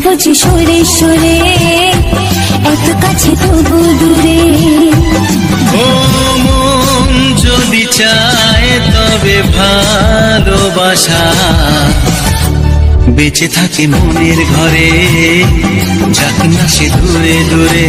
বুঝি সরে সরে এত কাছে তবু দূরে। ও মন যদি চায় তবে ভালোবাসা বেঁচে থাকে মনের ঘরে, যাক না সে দূরে দূরে।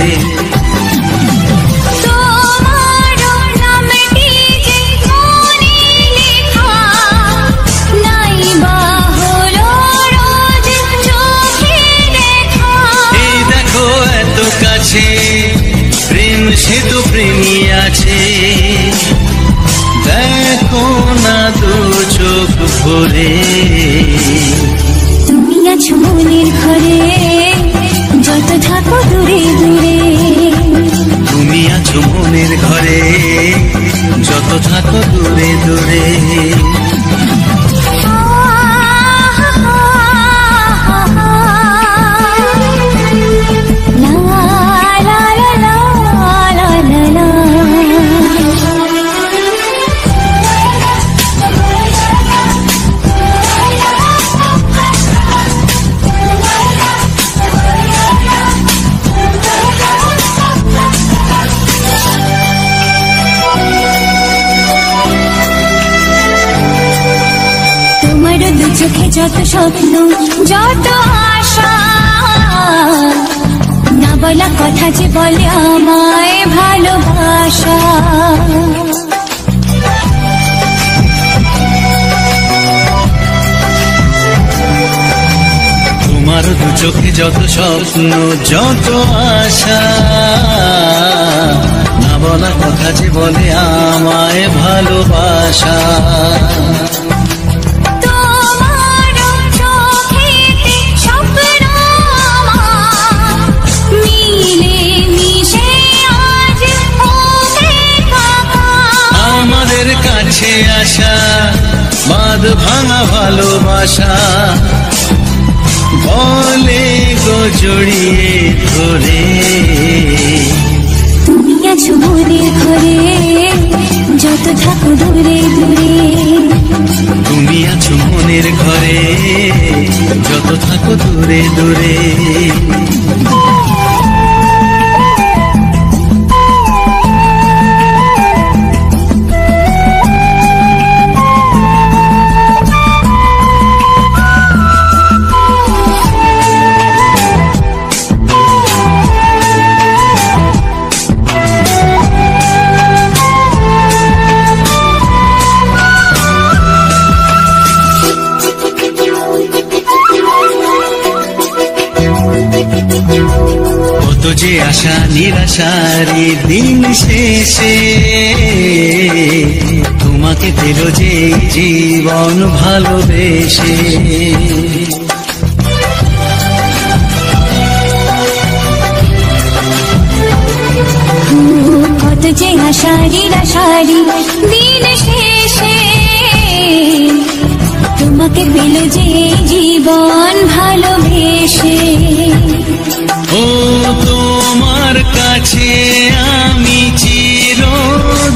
প্রেম সে তো প্রেমী আছে, দেখো না দু চোখ ভরে। তুমি আছো মনের ঘরে, যত থাকো দূরে দূরে। তুমি আছো মনের ঘরে, যত থাকো দূরে দূরে। চোখে যত স্বপ্ন যত আশা, না বলা কথা যে বলে আমায় ভালোবাসা। তোমার দু চোখে যত স্বপ্ন যত আশা, না বলা কথা যে বলে আমায় ভালোবাসা। কাছে আসা বাঁধ ভাঙা ভালোবাসা বলে গো জড়িয়ে ধরে। তুমি আছো মনের ঘরে, যত থাকো দূরে দূরে। তুমি আছো মনের ঘরে, যত থাকো দূরে দূরে। কত যে আশা নিরাশারি দিন শেষে, তোমাকে পেল যে জীবন ভালোবেসে। কত যে আশা নিরাশারি দিন শেষে, তোমাকে পেল যে জীবন ভালোবেসে। ও তোমার কাছে আমি চিরদিনই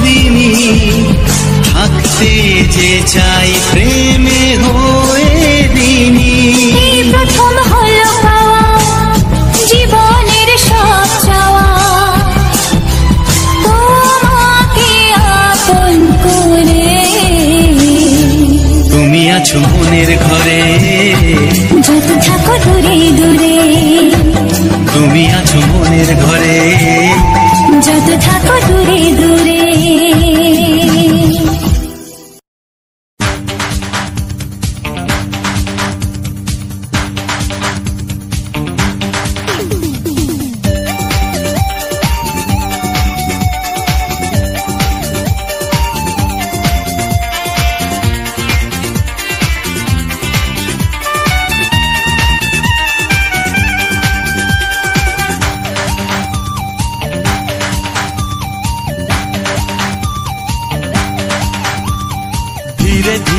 থাকতে যে চাই প্রেমে হয়ে দিনই। প্রথম হলো পাওয়া জীবনের সব চাওয়া, তোমাকে আপন করে। তুমি আছো মনের ঘরে, যত থাকো দূরে দূরে। তুমি আছো মনের ঘরে, যত থাকো দূরে দূরে।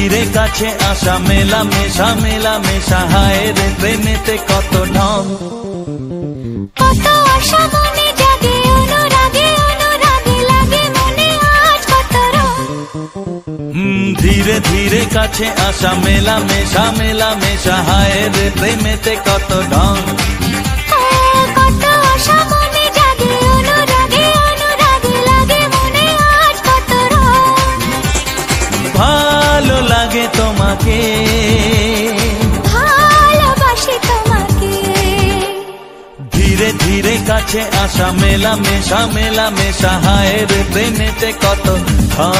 ধীরে কাছে আসা মেলা মেশা হায় রে প্রেমেতে কত ঢং। কত আশা মনে জাগে অনুরাগে লাগে মনে আজ কত রং। ধীরে ধীরে কাছে আসা মেলা মেশা হায় রে প্রেমেতে কত ঢং। কত আশা মনে জাগে অনুরাগে লাগে মনে আজ কত রং। ভালো লাগে তোমাকে, ভালোবাসি তোমাকে। ধীরে ধীরে কাছে আসা মেলা মেশা হায় রে প্রেমেতে কত ঢং।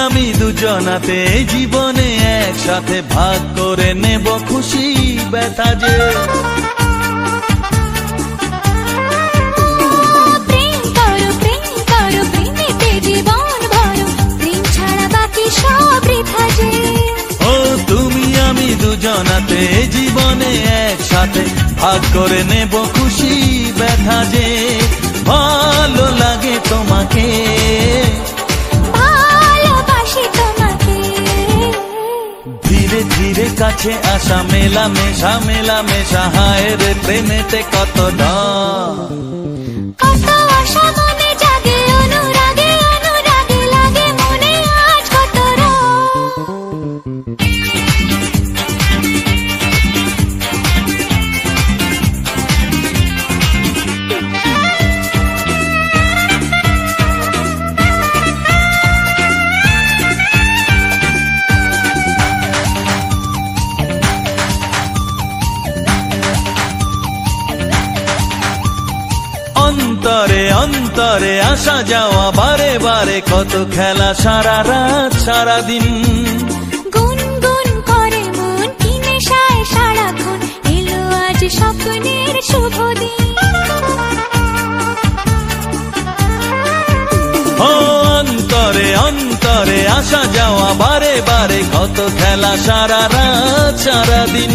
আমি দুজনাতে জীবনে একসাথে ভাগ করে নেব খুশি ব্যথা যে। প্রেম করো প্রেমেতে জীবন ভরো, প্রেম ছাড়া বাকি সব বৃথা যে। ও তুমি আমি দুজনাতে জীবনে একসাথে ভাগ করে নেব খুশি ব্যথা যে। ভালো লাগে তোমাকে, ধীরে ধীরে কাছে আসা মেলা মেশা হায় রে প্রেমেতে কত ঢং। কত আশা মনে জাগে অনুরাগে লাগে মনে আজ কত রং। অন্তরে অন্তরে আসা যাওয়া বারে বারে কত খেলা সারা রাত সারা দিন। গুনগুন করে মন কি নেশায় সারাক্ষণ, এলো আজ স্বপ্নের শুভ দিন। ও অন্তরে অন্তরে আসা যাওয়া বারে বারে কত খেলা সারা রাত সারা দিন।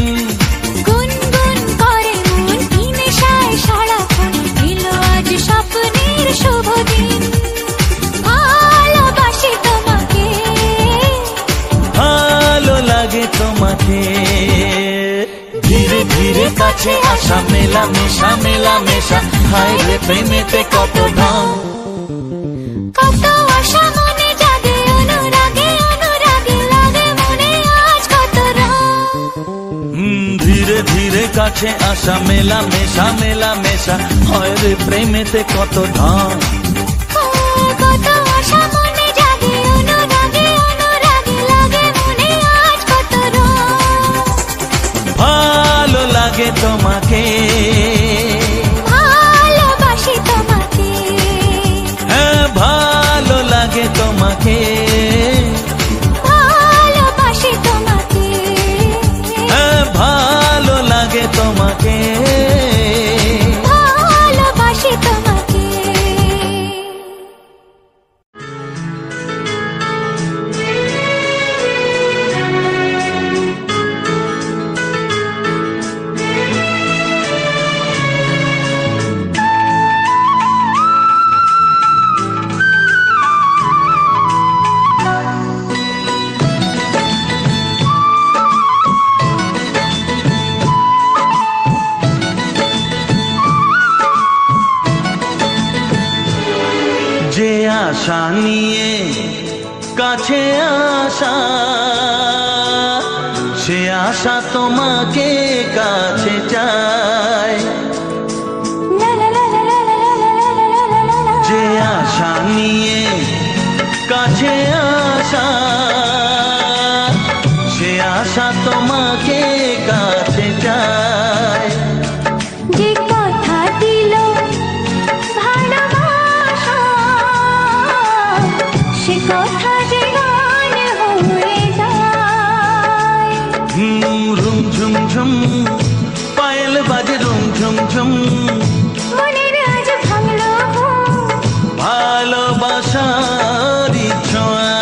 গুনগুন করে মন কি নেশায় সারাক্ষণ, এলো আজ স্বপ্নের শুভ দিন। ভালোবাসি তোমাকে, ভালো লাগে তোমাকে, ধীরে ধীরে কাছে আসা মেলা মেশা হায় রে প্রেমেতে কত ঢং। কত আশা মনে জাগে অনুরাগে লাগে মনে আজ কত রং। ধীরে ধীরে কাছে আসা মেলা মেশা হয় রে প্রেমেতে কত ঢং। কত আশা মনে জাগে অনুরাগে লাগে মনে আজ কত রং। ভালো লাগে তোমাকে, ভালোবাসি তোমাকে। হ্যাঁ ভালো লাগে তোমাকে, ভালোবাসি তোমাকে। হ্যাঁ ভালো লাগে তোমাকে, ভালোবাসি তোমাকে। যে আশা নিয়ে কাছে আসা, সে আশা তোমাকে কাছে চায়। যে আশা নিয়ে কাছে আসা, সে আশা তোমাকে কাছে চায়। যে কথা দিল যে গান হয়ে যায়। রুম ঝুম ঝুম পায়েল বাজে রুম ঝুম ঝুম, মনের আজ ভাঙলো ঘুম, ভালোবাসার ছোঁয়া।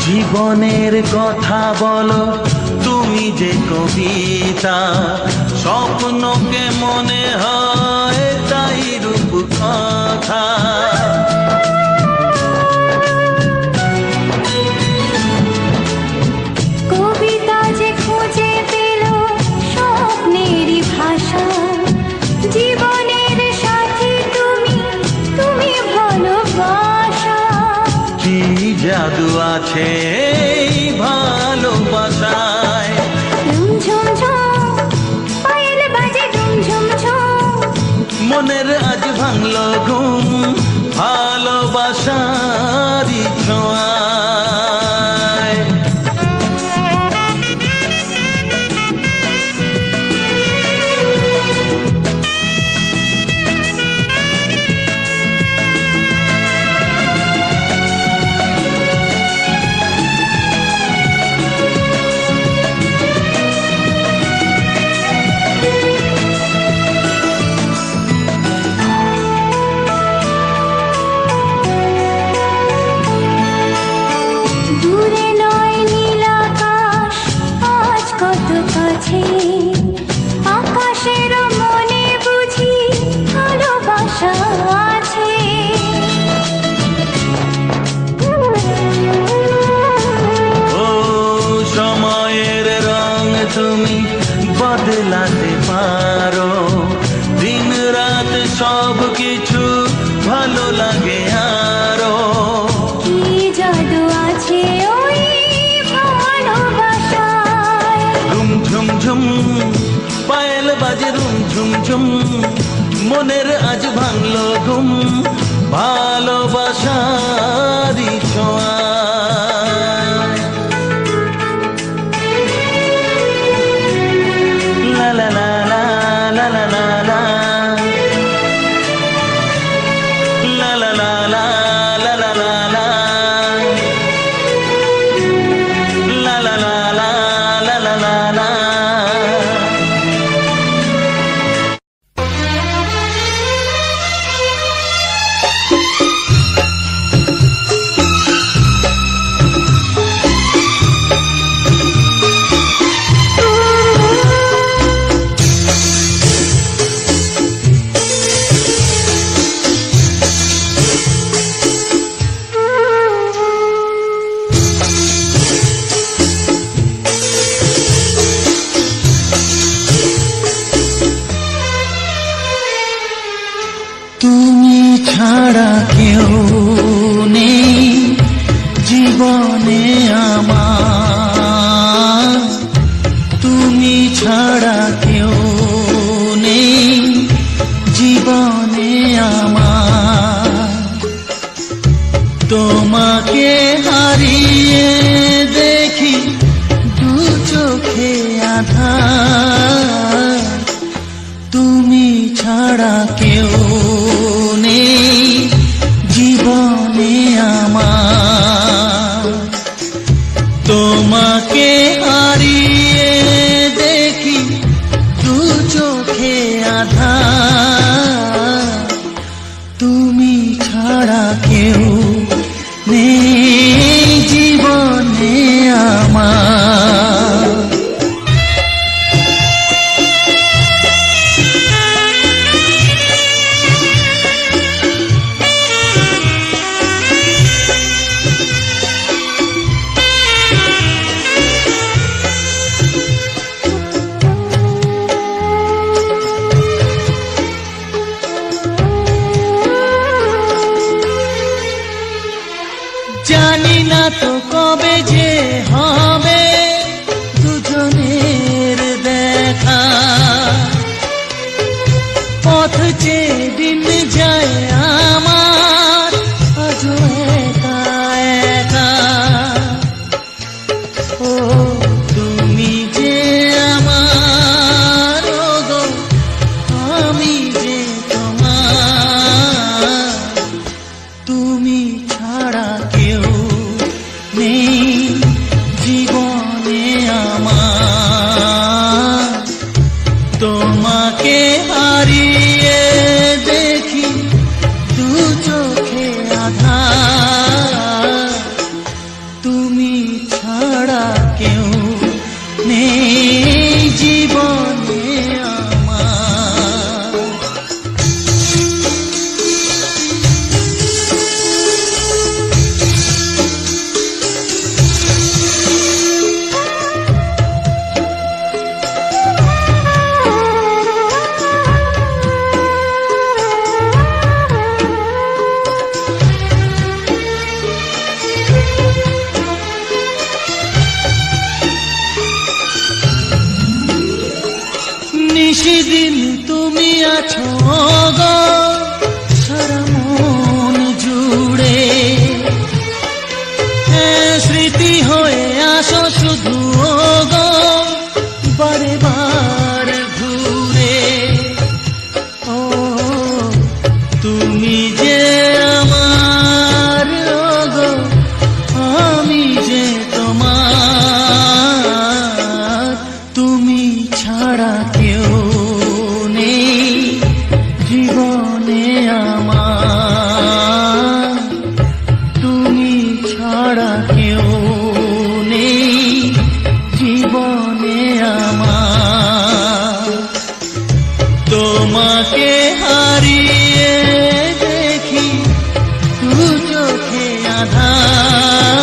জীবনের কথা বলো তুমি যে কবিতা, স্বপ্নকে মনে হয় তাই রূপ কথা। কবিতা যে খুঁজে পেল স্বপ্নেরই ভাষা, জীবনের সাথী তুমি, তুমি ভালোবাসা। কি জাদু আছে এই ভালোবাসায়, ঝুম ঝুম ঝুম পায়েল বাজে ঝুম ঝুম ঝুম, মনের আজ ভাঙলো ঘুম, ভালোবাসার ছোঁয়া। দূরে নয় নীল আকাশ আজ কত কাছে, আকাশের মনে বুঝি ভালোবাসা আছে। ও সময়ের রং তুমি বদলাতে পারো, দিন রাত সব কিছু ভালো লাগে আরো। কি জাদু আছে ওই ভালোবাসায়, রুম ঝুম ঝুম পায়েল বাজে রুম ঝুম ঝুম, মনের আজ ভাঙলো ঘুম, ভালোবাসার ছোঁয়া। লা লা লা লা লা লা লা লা, লা লা লা লা লা লা লা লা, লা লা লা লা লা লা লা লা। তুমি ছাড়া কেউ নেই জীবনে আমার, তুমি ছাড়া কেউ নেই জীবনে আমার। তোমাকে হারিয়ে দেখি দু চোখে আধার, তুমি ছাড়া কেউ নেই জীবনে আমার। তোমাকে হারিয়ে দেখি দু চোখে আধার, তুমি ছাড়া কেউ নেই জীবনে আমার। জানি না তো কবে যে হবে দুজনের দেখা, পথ চেয়ে দিন যায় আমার আজও একা একা। ও তুমি যে আমার, ও গো আমি যে তোমার, তুমি ছাড়া কেউ নেই জীবনে আমার। তোমাকে হারিয়ে দেখি দু চোখে আধার, তুমি ছাড়া কেউ নেই জীবনে আমার। নিশিদিন তুমি আছো গো সারা মন জুড়ে, স্মৃতি হয়ে আসো শুধু গো বারে বার ঘুরে। ও তুমি যে আমার, ও গো আমি যে তোমার, তুমি ছাড়া কেউ নেই জীবনে আমার, তুমি ছাড়া কেউ নেই জীবনে আমার। তোমাকে হারিয়ে দেখি দু চোখে আধার,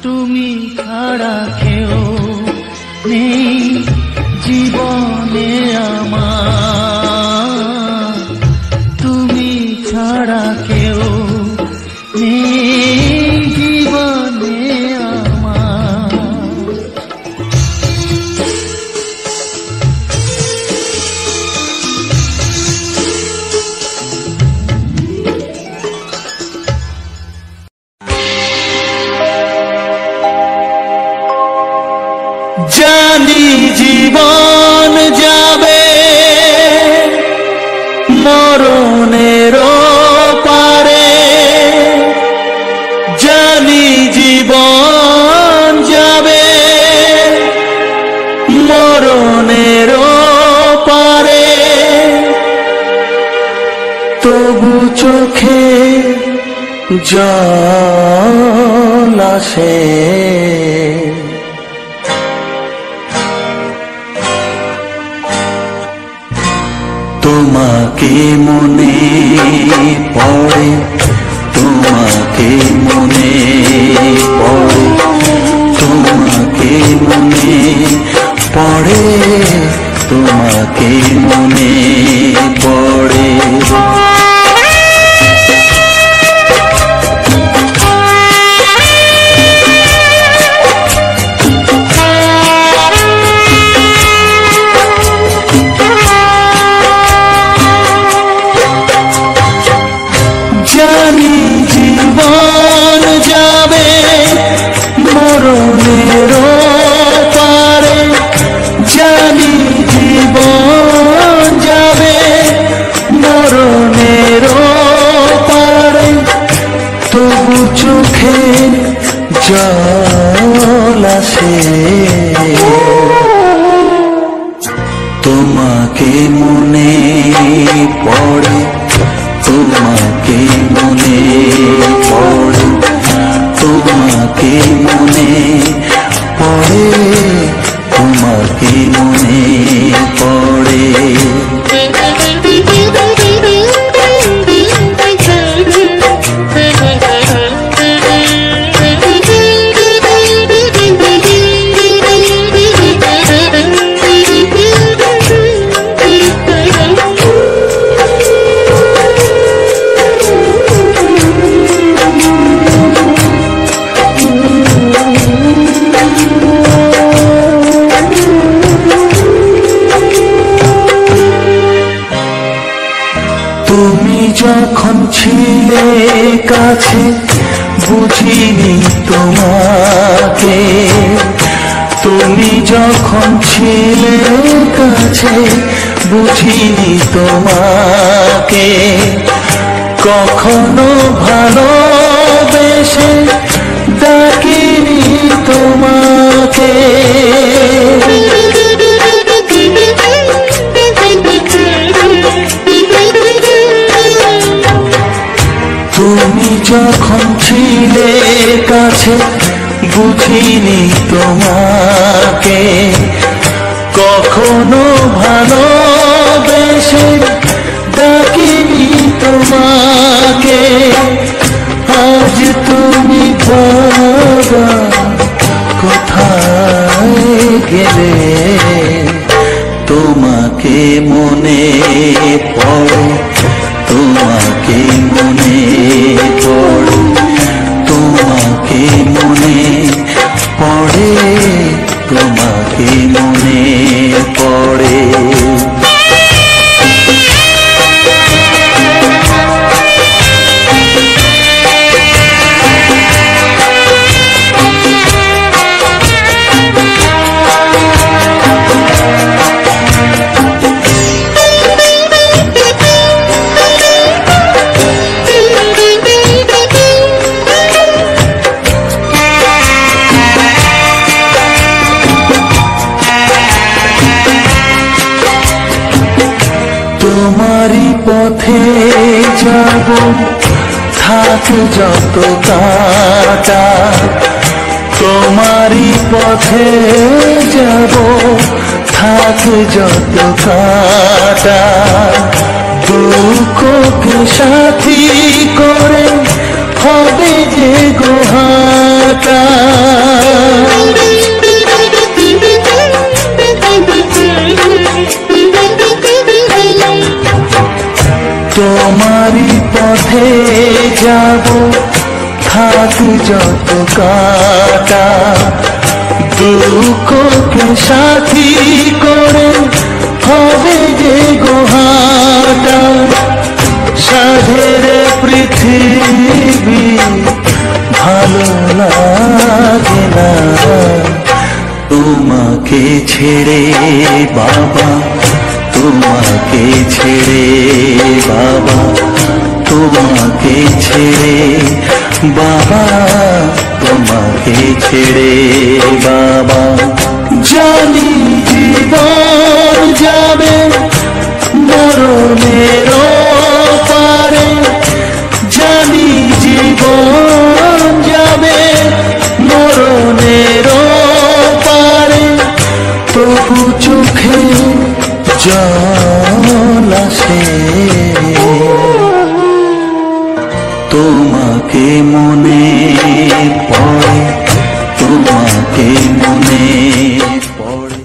তুমি ছাড়া কেউ নেই জীবনে আমার, তুমি ছাড়া কেউ নেই জীবনে আমার। জানি জীবন যাবে মরণের পারে, জানি জীবন যাবে মরণের পারে, তবু চোখে জল আসে তোমাকে মনে পড়ে, তোমাকে মনে পড়ে, তোমাকে মনে পড়ে, তোমাকে মনে পড়ে। যখন ছিলে কাছে বুঝিনি তোমাকে, তুমি যখন ছিলে কাছে বুঝিনি তোমাকে, কখনো ভালোবেসে ডাকিনি তোমাকে। তুমি যখন ছিলে কাছে বুঝিনি তোমাকে, কখনো ভালোবেসে ডাকিনি তোমাকে। আজ তুমি বাবা কোথায় গেলে, তোমাকে মনে পড়ে, তোমাকে মনে পড়ে, তোমাকে মনে পড়ে, তোমাকে মনে পড়ে। তোমারই পথে যাব থাক যত কাটা, তোমারই পথে যাব থাক যত কাটা, দুঃখকে সাথী করে হবে যে গোহাটা। তোমারই পথে যাব থাক যত কাটা, দুঃখকে সাথী করে হবে যে গোহাটা। সাধের পৃথিবী ভালো লাগে না তোমাকে ছেড়ে বাবা, তোমাকে ছেড়ে বাবা, তোমাকে ছেড়ে বাবা, তোমাকে ছেড়ে বাবা। জানি জীবন যাবে মরণের পারে, জানি জীবন যাবে মরণের পারে, তবু চোখে জল আসে তোমাকে মনে পড়ে, তোমাকে মনে পড়ে।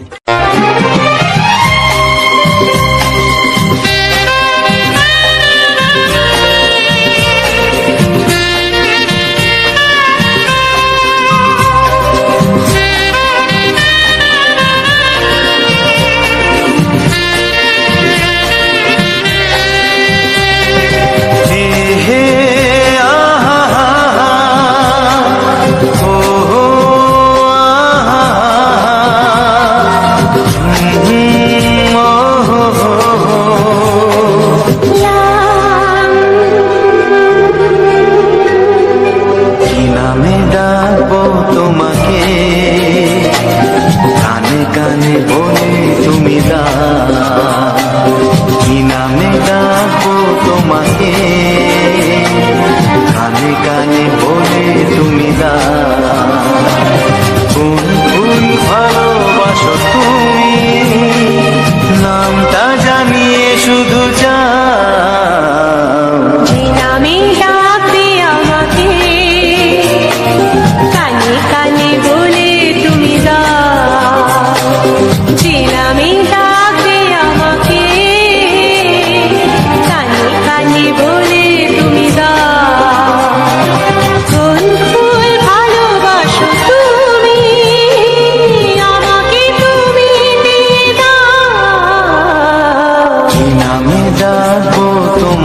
বলে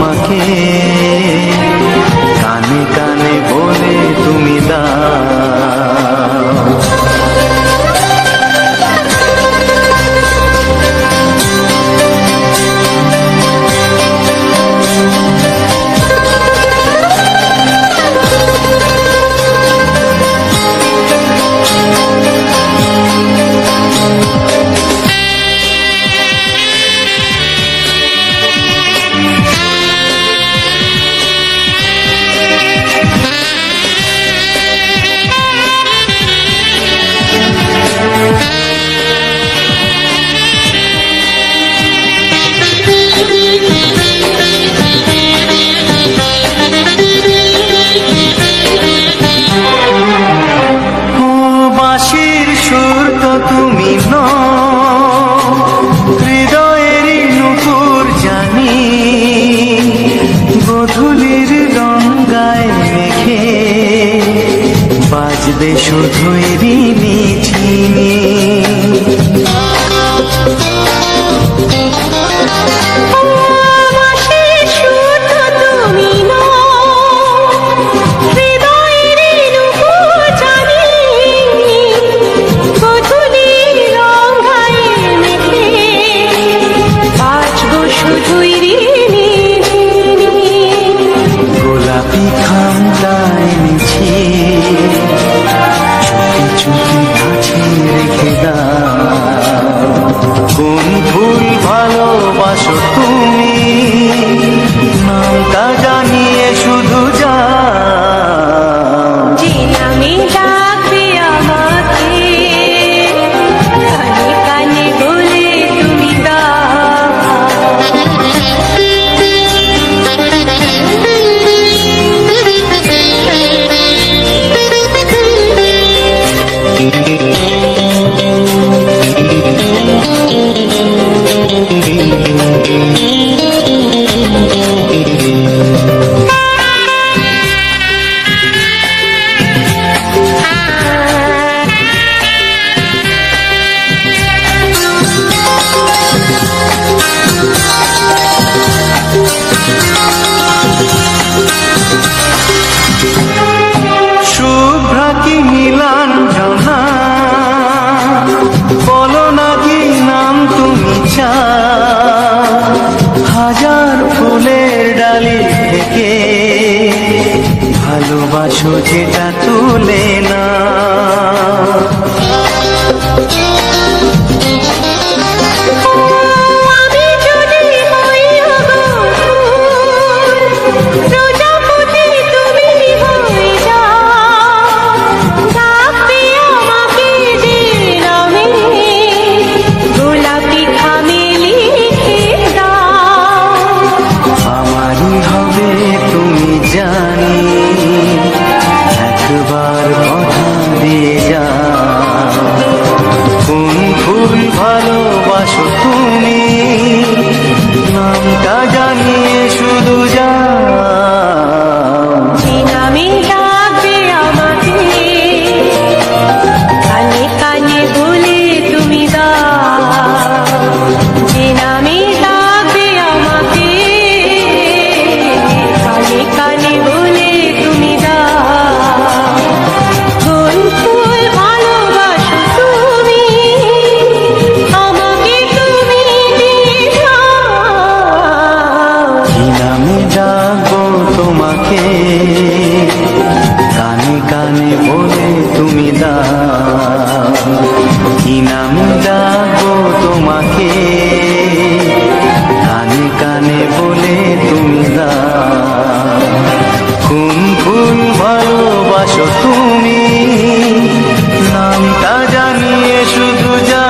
তোমাকে, কানে কানে বলে তুমি দাও। বাঁশির সুর তো তুমি নও, হৃদয়েরই নুপুর জানি, গধূলির রং গায়ে মেখে বাজবে শুধুই রিনিঝিনি। গোলাপি খামটায় নিচে চুপি চুপি কাছে রেখে দাও। কোন ফুল ভালোবাসো তুমি, নামটা জানিয়ে শুধু যাও। যে নামে ডাকবে আমাকে, কানে কানে বলে তুমি শুভ্রা কি নীলাঞ্জনা, বলো না কি নাম তুমি চাও। হাজার ফুলের ডালি থেকে ভালোবাসো যেটা তুলে না। জানি একবার কথা দিয়ে যাও। কোন ফুল ভালোবাসো তুমি, নামটা জানিয়ে শুধু যাও। যে নামে ডাকবে আমাকে, কানে কানে বলে তুমি দাও। যে নামে ডাকবে আমাকে, কানে কানে বলে তুমি দাও। কোন ফুল ভালোবাসো তুমি, আমাকে তুমি দিয়ে দাও। কি নামে ডাকবো তোমাকে, কানে কানে বলে তুমি দাও। কি নামে ডাকবো তোমাকে, কানে কানে বলে তুমি দাও। কোন ফুল ভালোবাসো তুমি, নামটা জানিয়ে শুধু যাও।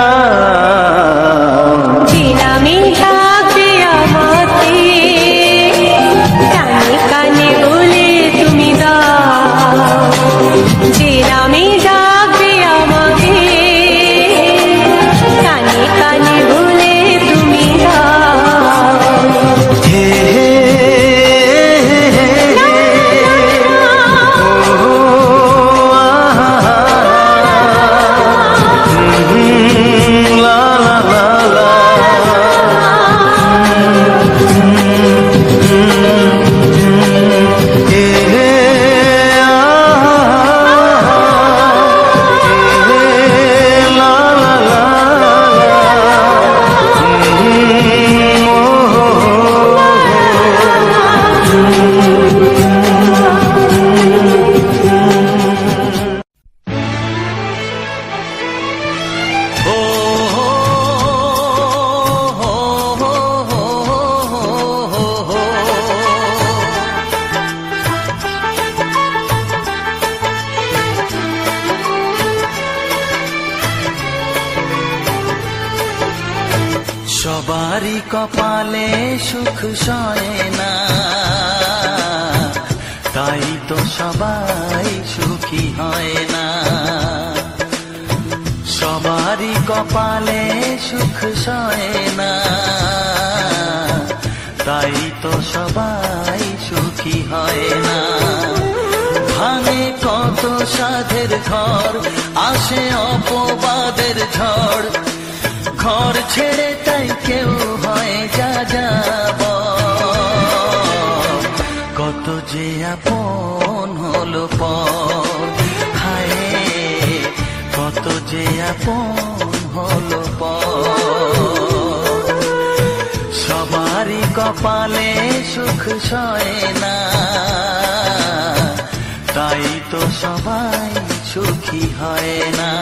যে নামে ডাকবে আমাকে, কানে কানে বলে তুমি কপালে সুখ সয় না, তাই তো সবাই সুখী হয় না। সবারই কপালে সুখ সয় না, তাই তো সবাই সুখী হয় না। ভাঙে কত সাধের ঘর, আসে অপবাদের ঝড়, ঘর ছেড়ে তাই কেউ হয় যা যাব। কত যে আপন হলো পর, হায় কত যে আপন হলো পর। সবারই কপালে সুখ সয় না, তাই তো সবাই সুখী হয় না।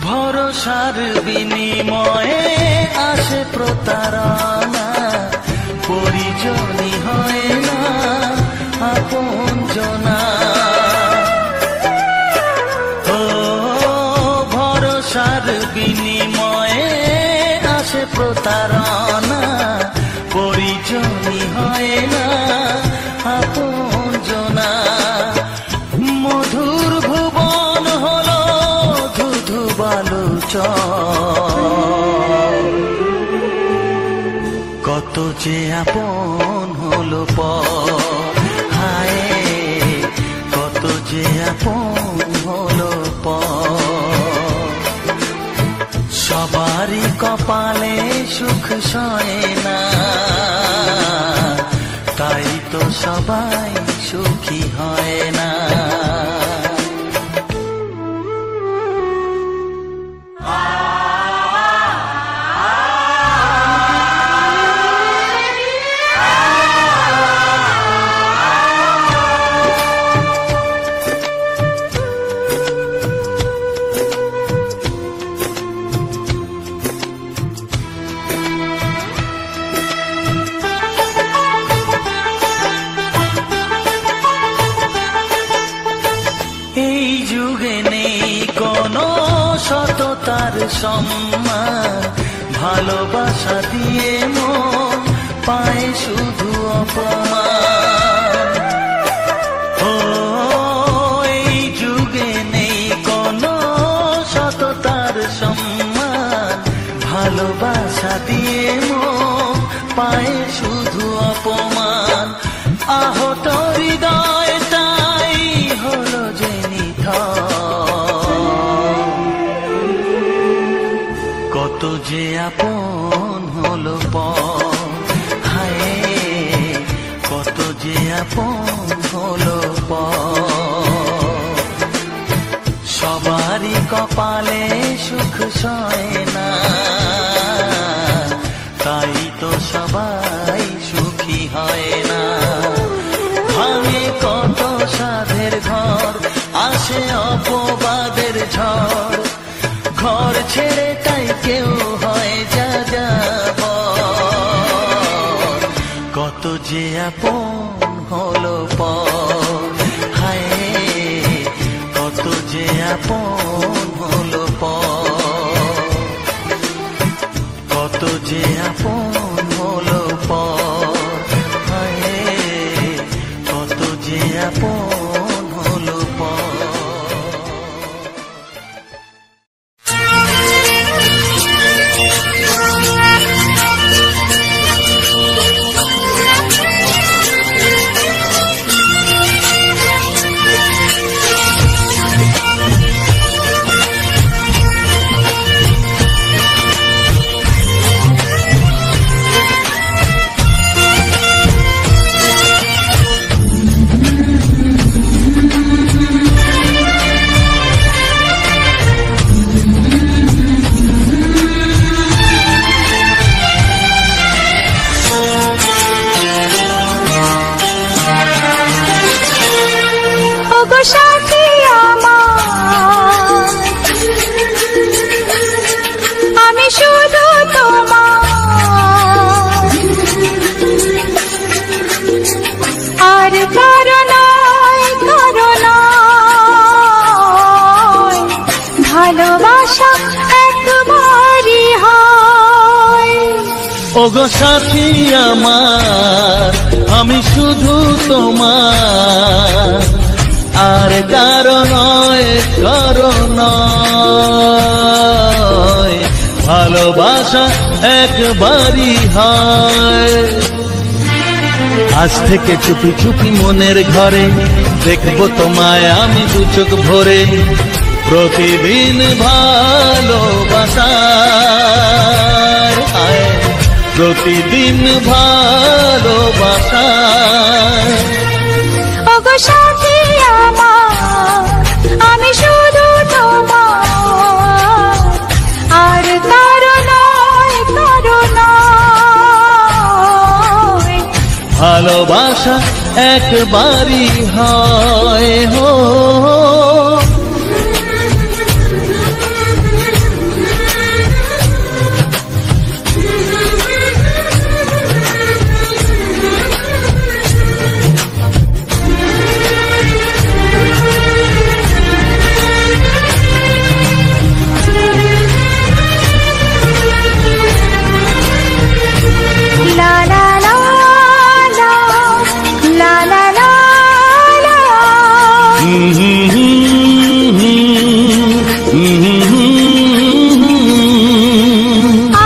ভরসার বিনিময়ে আসে প্রতারণা, পরিজনই হয় না আপনজনা। ও ভরসার বিনিময়ে আসে প্রতারণা, পরিজনই হয় না আপনজনা। মধুর ভুবন হলো ধুধু বালুচর, কত যে আপন হলো পর, হায় কত যে আপন হলো পর। সবারই কপালে সুখ সয় না, তাই তো সবাই সুখী হয় না। এই যুগে নেই কোনো সততার সম্মান, ভালোবাসা দিয়ে মন পায় শুধু অপমান। ও এই যুগে নেই কোনো সততার সম্মান, ভালোবাসা দিয়ে মন পায় শুধু অপমান। আহত হৃদয়টাই হলো যে কত যে আপন হলো পর, হায় কত যে আপন হলো পর। সবারই কপালে সুখ সয় না, তাই তো সবাই সুখী হয় না। ভাঙে কত সাধের ঘর, আসে অপবাদের ঝড়, ঘর ছেড়ে তাই কেউ হয় যা যাব। কত যে আপন হলো পর, হায় কত যে আপন হলো পর। কত যে আপন হলো পর, হায় কত যে আপন হলো পর। ওগো সাথী আমার, আমি শুধু তোমার, আর কারো নয়, কারো নয়। ভালোবাসা একবারই হয়। আজ থেকে চুপি চুপি মনের ঘরে দেখবো তোমায় আমি দু চোখ ভরে। প্রতিদিন ভালোবাসায়, প্রতিদিন ভালোবাসায়। ওগো সাথী আমার, আমি শুধু তোমার, আর কারো নয়, কারো নয়। ভালোবাসা একবারই হয় হো।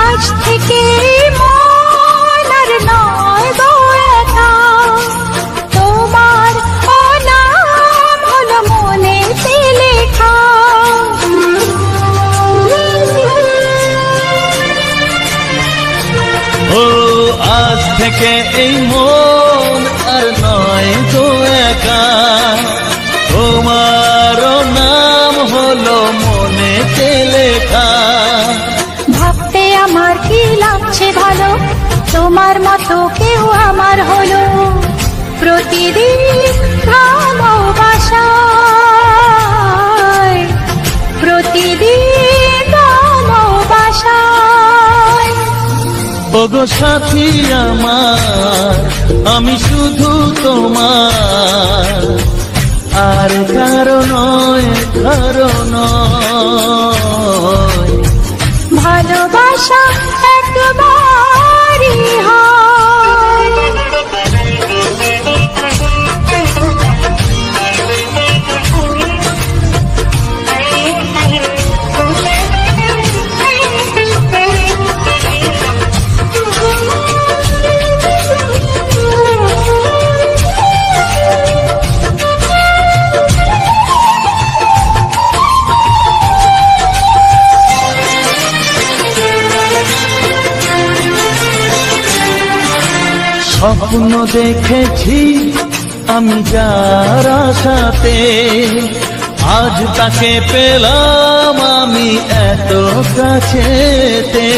আজ থেকে মন আর নয় গো একা, তোমার নাম হলো মনেতে লেখা। ও আজ থেকে এই মন আর নয় তো একা, তোমার নাম হলো মনেতে লেখা। ভাবতে আমার কি লাগছে ভালো, তোমার মতো কেউ আমার হলো। প্রতিদিন ভালোবাসায়, প্রতিদিন ভালোবাসায়। ওগো সাথী আমার, আমি শুধু তোমার, আর কারো নয়, কারো নয়। ভালোবাসা একবারই হয়। স্বপ্ন দেখেছি আমি যার আশাতে, আজ তাকে পেলাম আমি এত কাছেতে।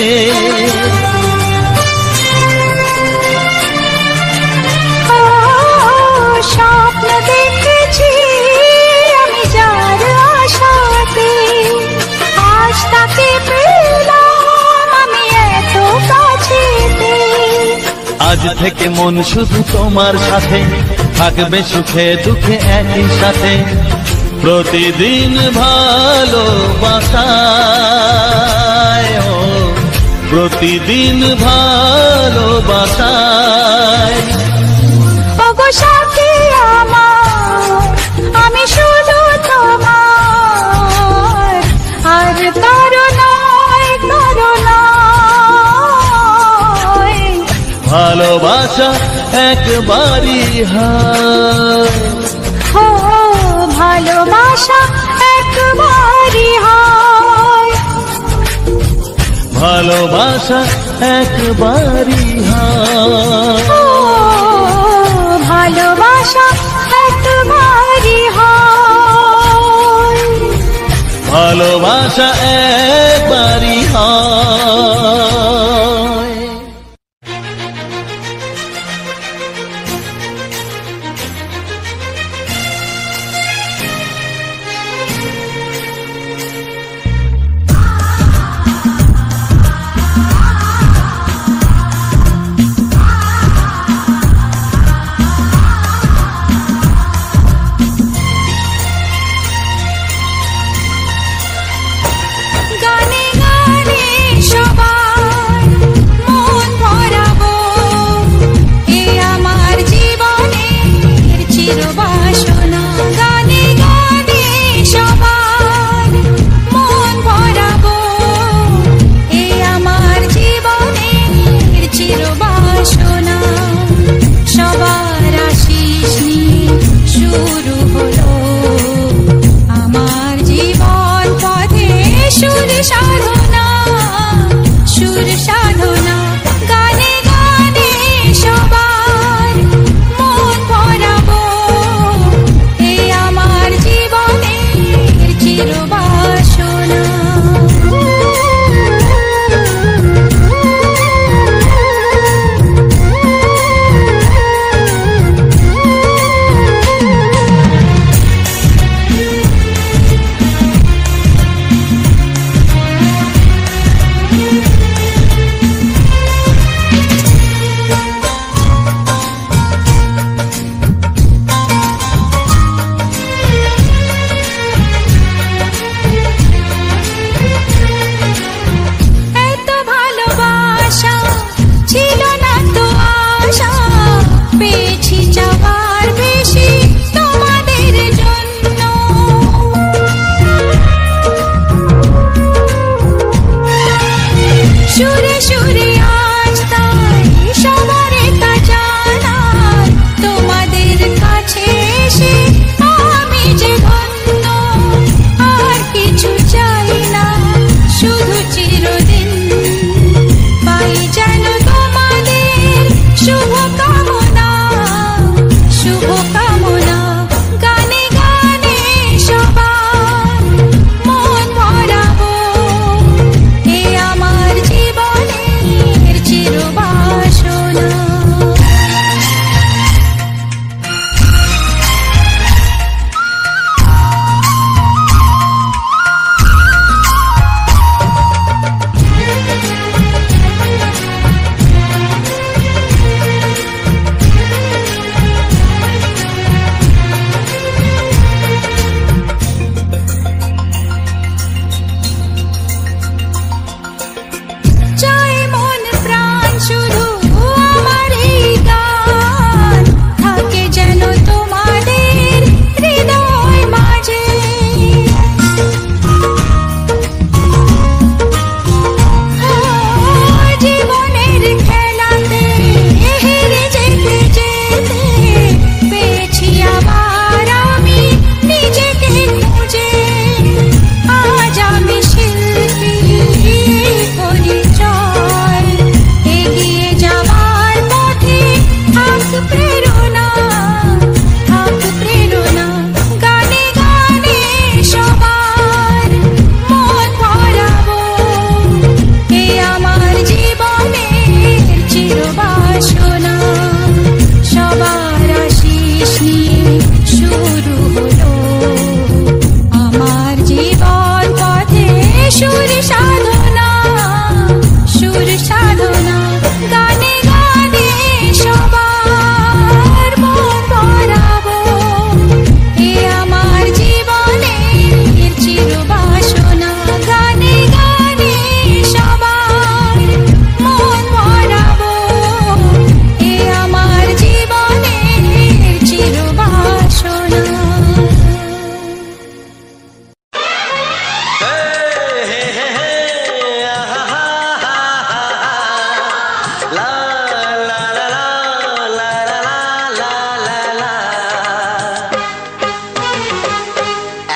স্বপ্ন দেখেছি আমি যার আশাতে, আজ তাকে পেলাম আমি এত কাছেতে। আজ থেকে মন শুধু তোমার সাথে, থাকবে সুখে দুঃখে একই সাথে। প্রতিদিন ভালোবাসায়, প্রতিদিন ভালোবাসায়। ওগো সাথী আমার, আমি শুধু তোমার, আর কারো নয়, কারো নয়। ভালোবাসা একবারই হয়। ও ভালোবাসা একবারই হয়। ভালোবাসা একবারই হয়। ও ভালোবাসা একবারই হয়। ভালোবাসা একবারই হয়। গান শুরু হলো আমার জীবন পথে সুর সাধনা, সুর সাধনা। গানে গানে সবার মন ভরাবো, এই আমার জীবনের চিরবাসনা।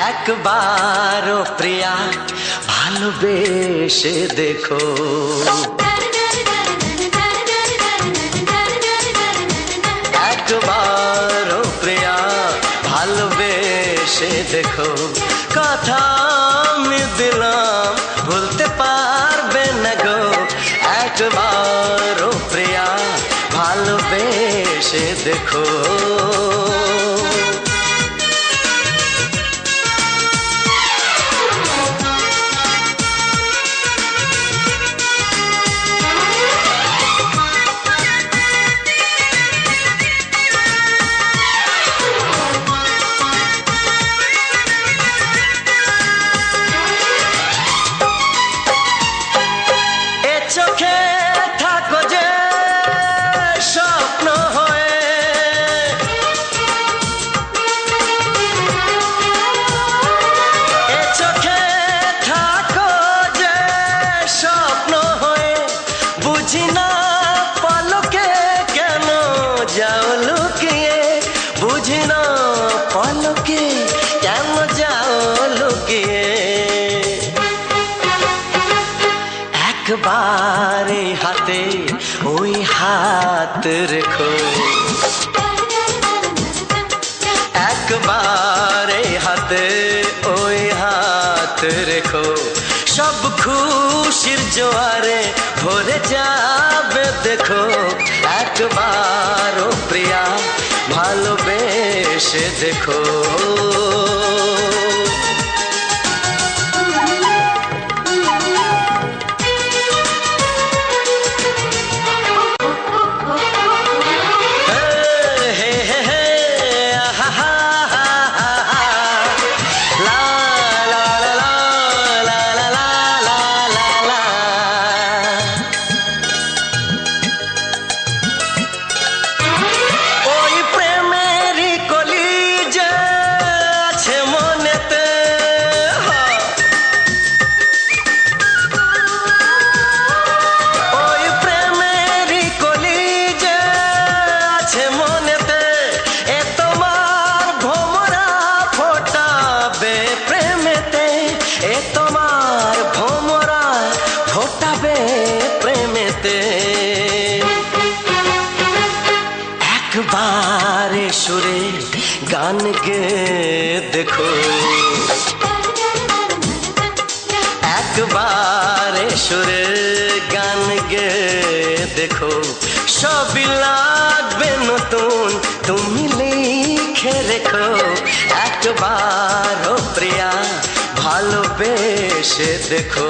একবারও প্রিয়া ভালোবেসে দেখো, একবারও প্রিয়া ভালোবেসে দেখো। কথা আমি দিলাম ভুলতে পারবে না গো, একবারও প্রিয়া ভালোবেসে দেখো। চোখে থাকো যে স্বপ্ন হয়ে, বুকে কেন যাও লুকিয়ে একবার এই হাতে ওই হাত রেখো একবার এই হাতে ওই হাত রেখো সব খুশির জোয়ারে ভরে যাবে দেখো একবার ও প্রিয়া ভালোবেসে দেখো একবারে সুরে গান গে দেখো একবারে সুরে গান গে দেখো সবই লাগবে নতুন তুমি লিখে রেখো একবার ও প্রিয়া ভালোবেসে দেখো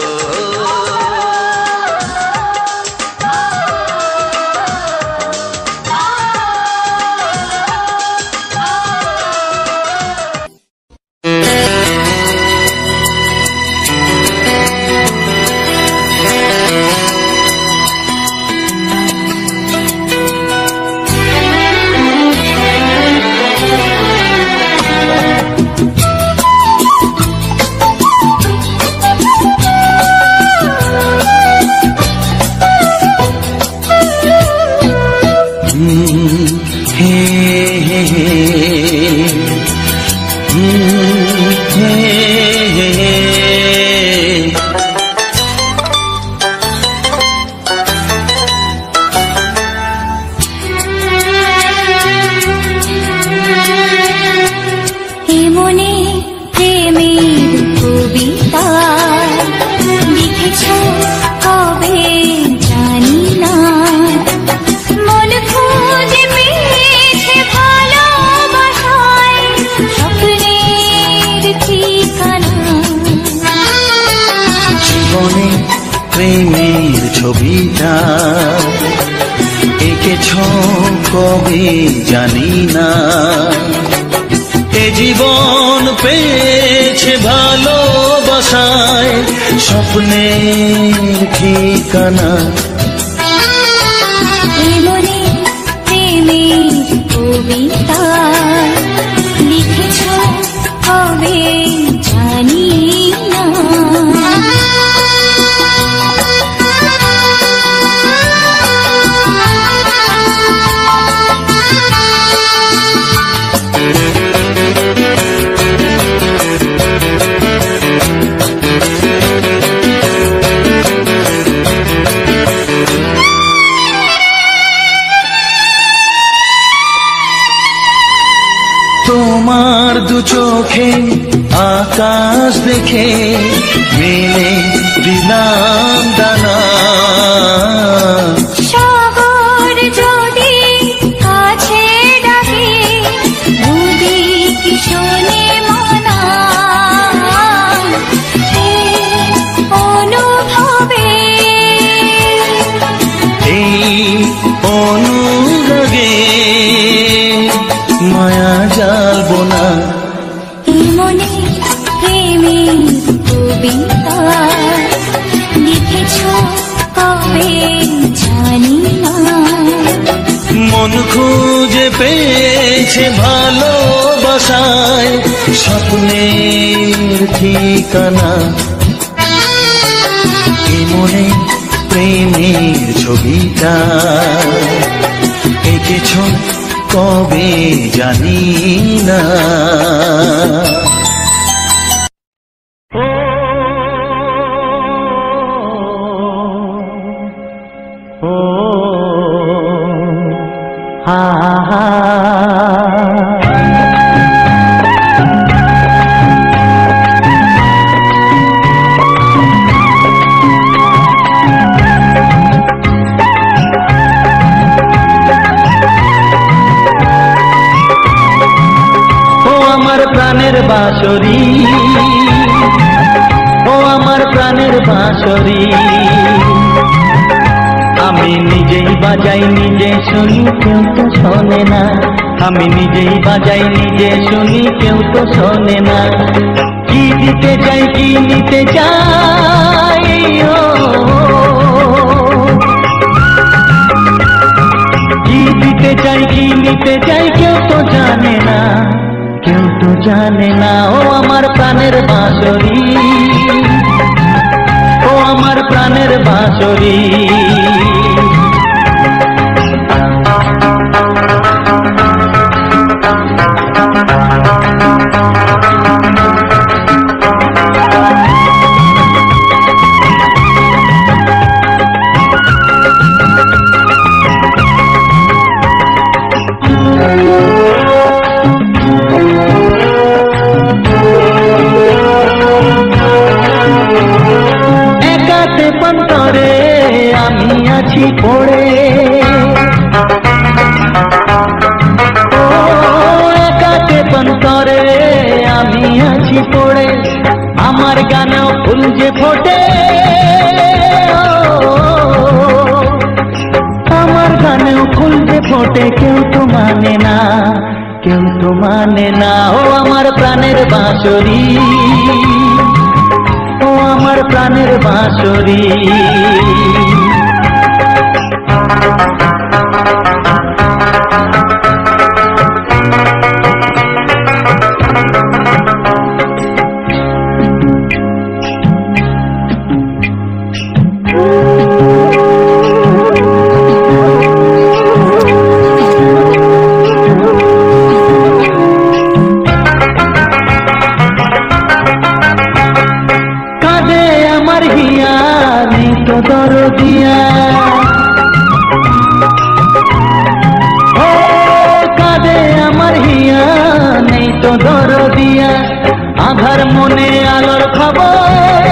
প্রেমের ছবিটা এঁকেছ কবে জানি না এ জীবন পেয়েছে ভালোবাসায় স্বপ্নের ঠিকানা মনে প্রেমের কবিতা লিখেছ কবে জানি না তোমার দু চোখে আকাশ দেখে মেলে দিলাম দানা সাগর যদি কাছে ডাকে নদী কি শোনে মনা অনুভবে এই অনুরাগে মায়া জালবো না মনে প্রেমের কবিতা লিখেছ কবে জানি না মন খুঁজে পেয়েছে ভালোবাসায় স্বপ্নের ঠিকানা এ মনে প্রেমের ছবিটা এঁকেছ কবে জানি না। প্রাণের বাঁশরি, ও আমার প্রাণের বাঁশরি, আমি নিজেই বাজাই নিজে শুনি কেউ তো শোনে না, আমি নিজেই বাজাই নিজে শুনি কেউ তো শোনে না। কি দিতে চাই কি নিতে চাই, কি দিতে চাই কি নিতে চাই কেউ তো জানে না, কেউ তো জানে না। ও আমার প্রাণের বাঁশরি, ও আমার প্রাণের বাঁশরি, পড়ে ও একাকে পন্তরে আমি আছি পড়ে, আমার গানেও ফুল যে ফোটে, আমার গানেও ফুল যে ফোটে, কেউ তো মানে না, কেউ তো মানে না। ও আমার প্রাণের বাঁশরি, ও আমার প্রাণের বাঁশরি, দরদিয়া ও কাঁদে আমার হিয়া, নেই তো দরদিয়া, আধার মনে আলোর খবর,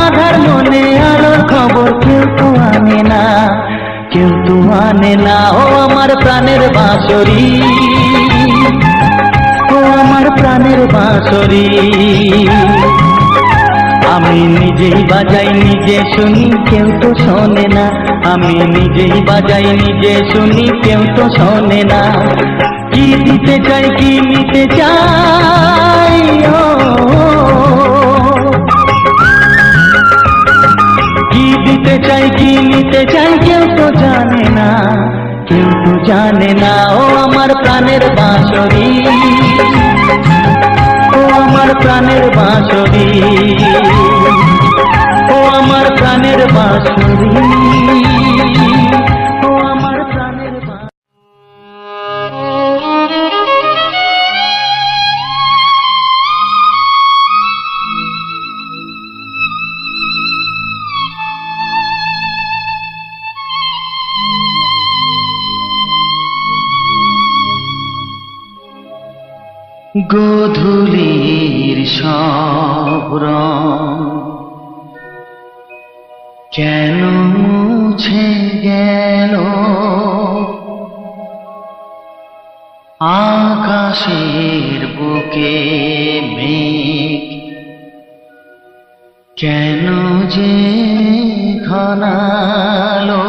আধার মনে আলোর খবর কেউ তো আনে না, কেউ তো আনে না। ও আমার প্রাণের বাঁশরি, ও আমার প্রাণের বাঁশরি, আমি নিজেই বাজাই নিজে শুনি কেউ তো শোনে না, আমি নিজেই বাজাই নিজে শুনি কেউ তো শোনে না। কি দিতে চাই কি নিতে চাই, কি দিতে চাই কি নিতে চাই কেউ তো জানে না, কেউ তো জানে না। ও আমার প্রাণের বাঁশরি, ও আমার প্রাণের বাঁশরি, ও আমার প্রাণের বাঁশরি, ও আমার প্রাণের বাঁশরি। গোধূলির সব রং কেন মুছে গেল, আকাশের বুকে মেঘ কেন যে ঘনালো,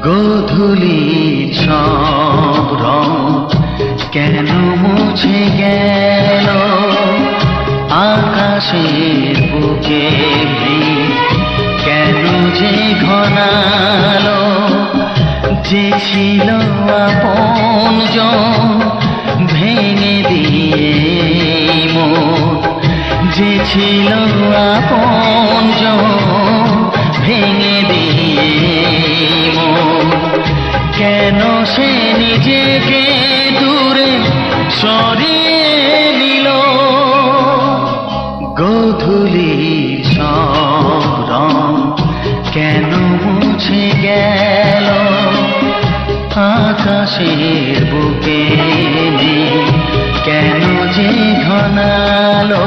গোধূলির সব রং কেন মুছে গেল, আকাশের বুকে কেন যে ঘনালো, যে ছিল আপনজন ভেঙে দিয়ে মন, যে ছিল আপনজন ভেঙে দিয়ে মন, কেন সে নিজেকে দূরে সরিয়ে নিল? গোধূলির সব রং কেন মুছে গেল? আকাশের বুকে কেন যে ঘনালো?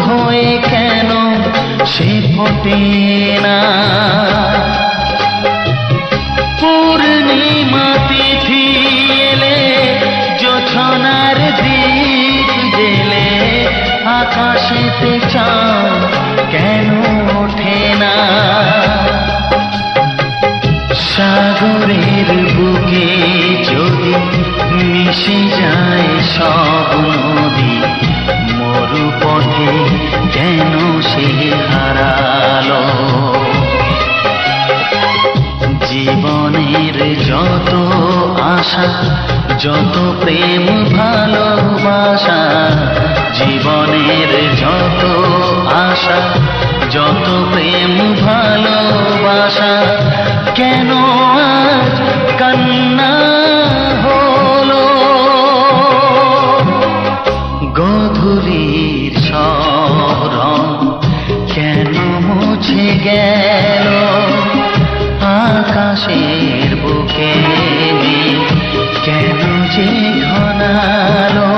হয়ে কেন সে ফোটে না? পূর্ণিমা তিথি এলে জোছনার দীপ জেলে আকাশেতে চাঁদ কেন ওঠে না? সাগরের বুকে যদি মিশে যায় সব নদী, মরুপথে কেন সে হারালো? জীবনের যত আশা, যত প্রেম ভালোবাসা, জীবনের যত আশা, যত প্রেম ভালোবাসা, কেন আজ কান্না হলো? গোধূলির সব রং কেন মুছে গেল? আকাশের বুকে কেন যে ঘনালো?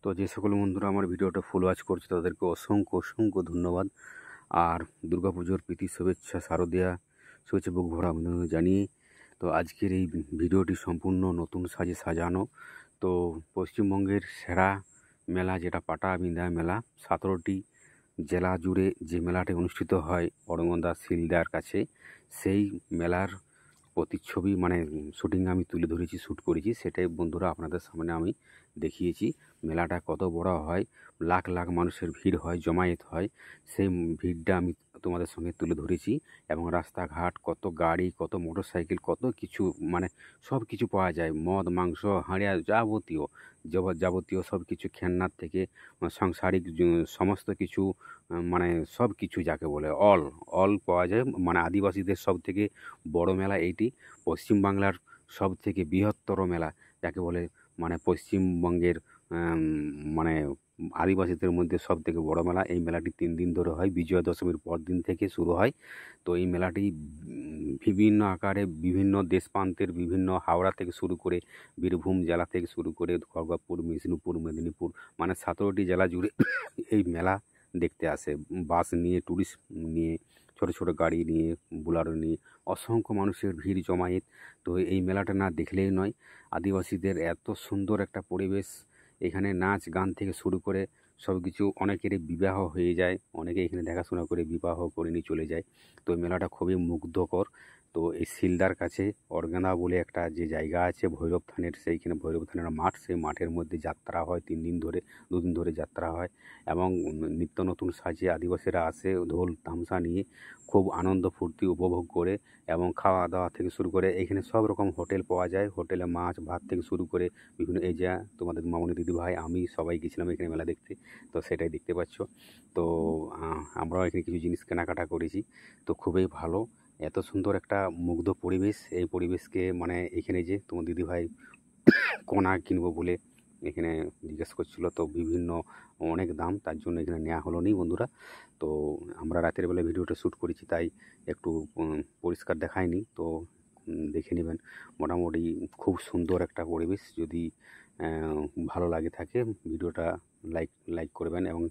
তো যে সকল বন্ধুরা আমার ভিডিওটা ফুল ওয়াচ করছে তাদেরকে অসংখ্য অসংখ্য ধন্যবাদ। আর দুর্গাপুজোর প্রীতি শুভেচ্ছা, শারদীয়া শুভেচ্ছা বুক ভরা অভিনন্দন জানিয়ে তো আজকের এই ভিডিওটি সম্পূর্ণ নতুন সাজে সাজানো। তো পশ্চিমবঙ্গের সেরা মেলা যেটা পাটাবিঁধা মেলা, 17টি জেলা জুড়ে যে মেলাটি অনুষ্ঠিত হয় অরঙ্গদা শিলদার কাছে, সেই মেলার প্রতিচ্ছবি মানে শুটিং আমি তুলে ধরেছি, শ্যুট করেছি, সেটাই বন্ধুরা আপনাদের সামনে আমি দেখিয়েছি। মেলাটা কত বড় হয়, লাখ লাখ মানুষের ভিড় হয়, জমায়েত হয়, সেই ভিড়টা আমি তোমাদের সঙ্গে তুলে ধরেছি। এবং রাস্তাঘাট, কত গাড়ি, কত মোটরসাইকেল, কত কিছু মানে সব কিছু পাওয়া যায়, মদ মাংস হাঁড়িয়া যাবতীয় সব কিছু, খেলনার থেকে সাংসারিক সমস্ত কিছু, মানে সব কিছু যাকে বলে অল পাওয়া যায়। মানে আদিবাসীদের সব থেকে বড় মেলা এইটি, পশ্চিমবাংলার সব থেকে বৃহত্তর মেলা যাকে বলে, মানে পশ্চিমবঙ্গের মানে আদিবাসীদের মধ্যে সব থেকে বড় মেলা। এই মেলাটি 3 দিন ধরে হয়, বিজয়া দশমীর পর দিন থেকে শুরু হয়। তো এই মেলাটি বিভিন্ন আকারে বিভিন্ন দেশ প্রান্তের বিভিন্ন, হাওড়া থেকে শুরু করে বীরভূম জেলা থেকে শুরু করে খড়গপুর, বিষ্ণুপুর, মেদিনীপুর, মানে 17টি জেলা জুড়ে এই মেলা দেখতে আসে। বাস নিয়ে, ট্যুরিস্ট নিয়ে, ছোট ছোট গাড়ি নিয়ে, বোলারো নিয়ে অসংখ্য মানুষের ভিড় জমায়েত। তো এই মেলাটা না দেখলেই নয়। আদিবাসীদের এত সুন্দর একটা পরিবেশ, এখানে নাচ গান থেকে শুরু করে সব কিছু, অনেকেরই বিবাহ হয়ে যায়, অনেকে এখানে দেখাশোনা করে বিবাহ করে নিয়ে চলে যায়। তো এই মেলাটা খুবই মুগ্ধকর। তো এই শিলদার কাছে অরগানা বলে একটা যে জায়গা আছে ভৈরব থানের, সেইখানে ভৈরব থানের মাঠ, সেই মাঠের মধ্যে যাত্রা হয় 3 দিন ধরে, 2 দিন ধরে যাত্রা হয়। এবং নিত্য নতুন সাজে আদিবাসীরা আসে ঢোল তামসা নিয়ে, খুব আনন্দ ফুর্তি উপভোগ করে। এবং খাওয়া দাওয়া থেকে শুরু করে এখানে সব রকম হোটেল পাওয়া যায়, হোটেলে মাছ ভাত থেকে শুরু করে বিভিন্ন, এই যা তোমাদের মামনি দিদি ভাই আমি সবাই গেছিলাম এখানে মেলা দেখতে। তো সেটাই দেখতে পাচ্ছ। তো আমরাও এখানে কিছু জিনিস কেনাকাটা করেছি। তো খুবই ভালো এত সুন্দর একটা মুগ্ধ পরিবেশ, এই পরিবেশকে মানে এখানে যে তোমার দিদিভাই কোনা কিনবো বলে এখানে জিজ্ঞেস করছিল, তো বিভিন্ন অনেক দাম, তার জন্য এখানে নেওয়া হলো নি বন্ধুরা। তো আমরা রাতের বেলা ভিডিওটা শ্যুট করেছি, তাই একটু পরিষ্কার দেখায়নি, তো দেখে নেবেন। মোটামুটি খুব সুন্দর একটা পরিবেশ। যদি ভালো লাগে থাকে ভিডিওটা লাইক করবেন এবং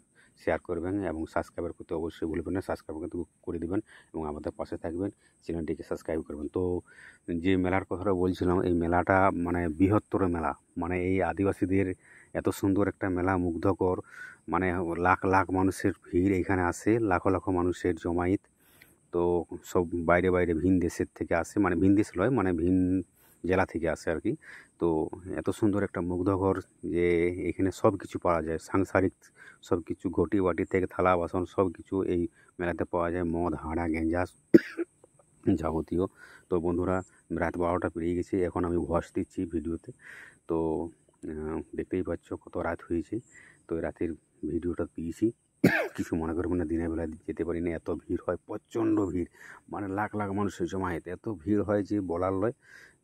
শেয়ার করবেন এবং সাবস্ক্রাইব করতে অবশ্যই ভুলবেন না। সাবস্ক্রাইব কিন্তু করে দিবেন এবং আমাদের পাশে থাকবেন, চ্যানেলটিকে সাবস্ক্রাইব করবেন। তো যে মেলার কথাটা বলছিলাম, এই মেলাটা মানে বৃহত্তর মেলা, মানে এই আদিবাসীদের এত সুন্দর একটা মেলা, মুগ্ধকর, মানে লাখ লাখ মানুষের ভিড় এখানে আসে, লাখো লাখো মানুষের জমায়েত। তো সব বাইরে বাইরে ভিন দেশের থেকে আসে, মানে ভিন দেশ নয়, মানে ভিন জেলা থেকে আসে আর কি। তো এত সুন্দর একটা মুগ্ধকর যে এখানে সব কিছু পাওয়া যায়, সাংসারিক সব কিছু, ঘটি বাটি থেকে থালা বাসন সব কিছু এই মেলাতে পাওয়া যায়, মদ হাঁড়া গেঞ্জা যাবতীয়। তো বন্ধুরা, রাত 12টা পেরিয়ে গেছে, এখন আমি ভয়েস দিচ্ছি ভিডিওতে। তো দেখতেই পাচ্ছ কত রাত হয়েছে। তো রাতের ভিডিওটা দিয়েছি, কিছু মনে করবেন না, দিনের বেলা যেতে পারি না, এত ভিড় হয়, প্রচণ্ড ভিড়, মানে লাখ লাখ মানুষের জমায়েত, এত ভিড় হয় যে বলার নয়।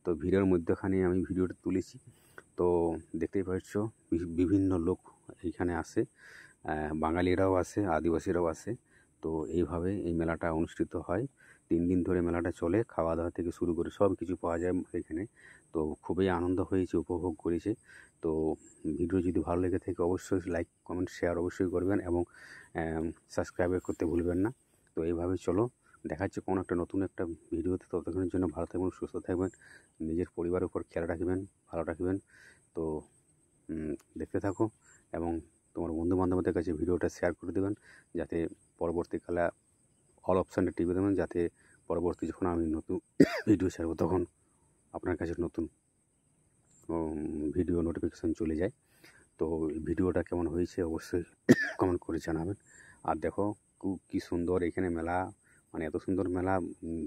তো ভিড়ের মধ্যখানে আমি ভিডিওটা তুলেছি। তো দেখতেই পাচ্ছ বিভিন্ন লোক এইখানে আসে, বাঙালিরাও আসে, আদিবাসীরাও আসে। তো এইভাবে এই মেলাটা অনুষ্ঠিত হয়, 3 দিন ধরে মেলাটা চলে, খাওয়া দাওয়া থেকে শুরু করে সব কিছু পাওয়া যায় এখানে। তো খুবই আনন্দ হয়েছে, উপভোগ করেছে। তো ভিডিও যদি ভালো লেগে থাকে অবশ্যই লাইক কমেন্ট শেয়ার অবশ্যই করবেন এবং সাবস্ক্রাইব করতে ভুলবেন না। তো এইভাবে চলো, দেখা যাচ্ছে কোনো একটা নতুন একটা ভিডিওতে। ততক্ষণের জন্য ভালো থাকবেন, সুস্থ থাকবেন, নিজের পরিবারের উপর খেয়াল রাখবেন, ভালো রাখবেন। তো দেখতে থাকো এবং তোমার বন্ধুবান্ধবদের কাছে ভিডিওটা শেয়ার করে দেবেন, যাতে পরবর্তীকালে অল অপশানটা টিপে দেবেন, যাতে পরবর্তী যখন আমি নতুন ভিডিও ছাড়বো তখন আপনার কাছে নতুন ভিডিও নোটিফিকেশান চলে যায়। তো ভিডিওটা কেমন হয়েছে অবশ্যই কমেন্ট করে জানাবেন। আর দেখো কি সুন্দর এখানে মেলা, মানে এত সুন্দর মেলা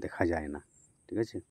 দেখা যায় না, ঠিক আছে।